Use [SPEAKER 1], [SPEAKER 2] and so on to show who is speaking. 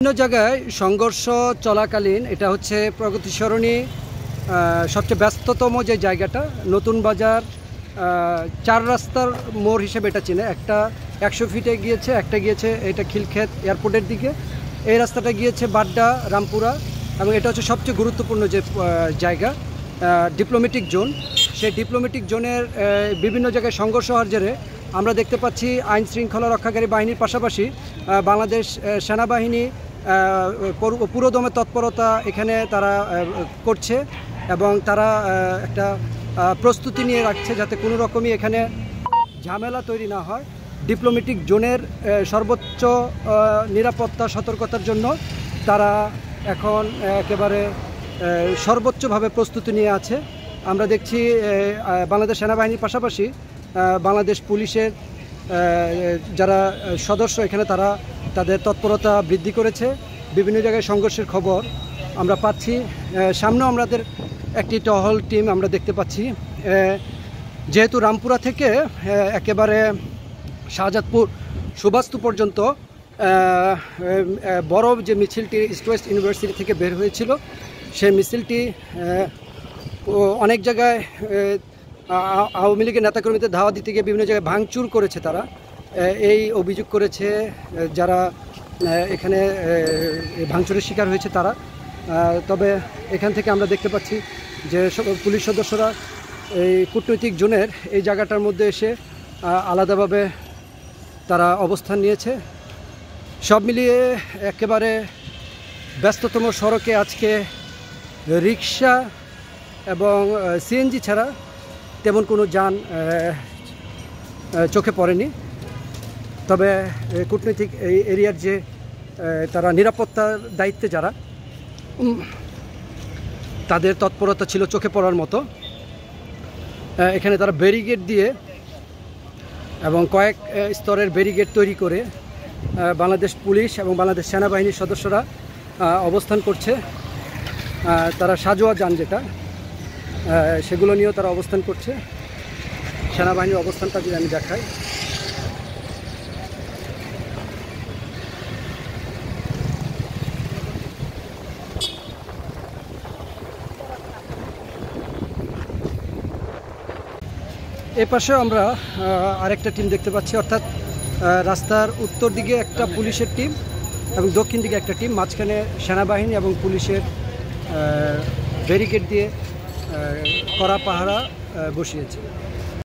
[SPEAKER 1] বিভিন্ন জায়গায় সংঘর্ষ চলাকালীন এটা হচ্ছে প্রগতি সরণি সবচেয়ে ব্যস্ততম যে জায়গাটা। নতুন বাজার চার রাস্তার মোড় হিসেবে এটা চিনে। একটা 100 ফিটে গিয়েছে, একটা গিয়েছে এটা খিলক্ষেত এয়ারপোর্টের দিকে, এই রাস্তাটা গিয়েছে বাড্ডা রামপুরা, এবং এটা হচ্ছে সবচেয়ে গুরুত্বপূর্ণ যে জায়গা ডিপ্লোম্যাটিক জোন। সেই ডিপ্লোম্যাটিক জোনের বিভিন্ন জায়গায় সংঘর্ষ হওয়ার জেরে আমরা দেখতে পাচ্ছি আইন শৃঙ্খলা রক্ষাকারী বাহিনীর পাশাপাশি বাংলাদেশ সেনাবাহিনী পুরোদমে তৎপরতা এখানে তারা করছে, এবং তারা একটা প্রস্তুতি নিয়ে রাখছে যাতে কোনো রকমই এখানে ঝামেলা তৈরি না হয়। ডিপ্লোম্যাটিক জোনের সর্বোচ্চ নিরাপত্তা সতর্কতার জন্য তারা এখন একেবারে সর্বোচ্চভাবে প্রস্তুতি নিয়ে আছে। আমরা দেখছি বাংলাদেশ সেনাবাহিনীর পাশাপাশি বাংলাদেশ পুলিশের যারা সদস্য এখানে তারা তাদের তৎপরতা বৃদ্ধি করেছে। বিভিন্ন জায়গায় সংঘর্ষের খবর আমরা পাচ্ছি। সামনেও আমাদের একটি টহল টিম আমরা দেখতে পাচ্ছি। যেহেতু রামপুরা থেকে একেবারে শাহজাদপুর সুবাস্তু পর্যন্ত বড় যে মিছিলটি ইস্ট ওয়েস্ট ইউনিভার্সিটি থেকে বের হয়েছিল, সেই মিছিলটি অনেক জায়গায় আওয়ামী লীগের নেতাকর্মীদের ধাওয়া দিতে গিয়ে বিভিন্ন জায়গায় ভাঙচুর করেছে তারা, এই অভিযোগ করেছে যারা এখানে ভাঙচুরের শিকার হয়েছে তারা। তবে এখান থেকে আমরা দেখতে পাচ্ছি যে পুলিশ সদস্যরা এই কূটনৈতিক জোনের এই জায়গাটার মধ্যে এসে আলাদাভাবে তারা অবস্থান নিয়েছে। সব মিলিয়ে একেবারে ব্যস্ততম সড়কে আজকে রিক্সা এবং সিএনজি ছাড়া তেমন কোনো যান চোখে পড়েনি। তবে কূটনৈতিক এই এরিয়ার যে তারা নিরাপত্তার দায়িত্বে যারা, তাদের তৎপরতা ছিল চোখে পড়ার মতো। এখানে তারা ব্যারিকেড দিয়ে এবং কয়েক স্তরের ব্যারিকেড তৈরি করে বাংলাদেশ পুলিশ এবং বাংলাদেশ সেনাবাহিনীর সদস্যরা অবস্থান করছে। তারা সাজোয়া যান যেটা, সেগুলো নিয়েও তারা অবস্থান করছে। সেনাবাহিনীর অবস্থানটা যদি আমি দেখাই, এ পাশেও আমরা আরেকটা টিম দেখতে পাচ্ছি, অর্থাৎ রাস্তার উত্তর দিকে একটা পুলিশের টিম এবং দক্ষিণ দিকে একটা টিম, মাঝখানে সেনাবাহিনী এবং পুলিশের ব্যারিকেড দিয়ে কড়া পাহারা বসিয়েছে।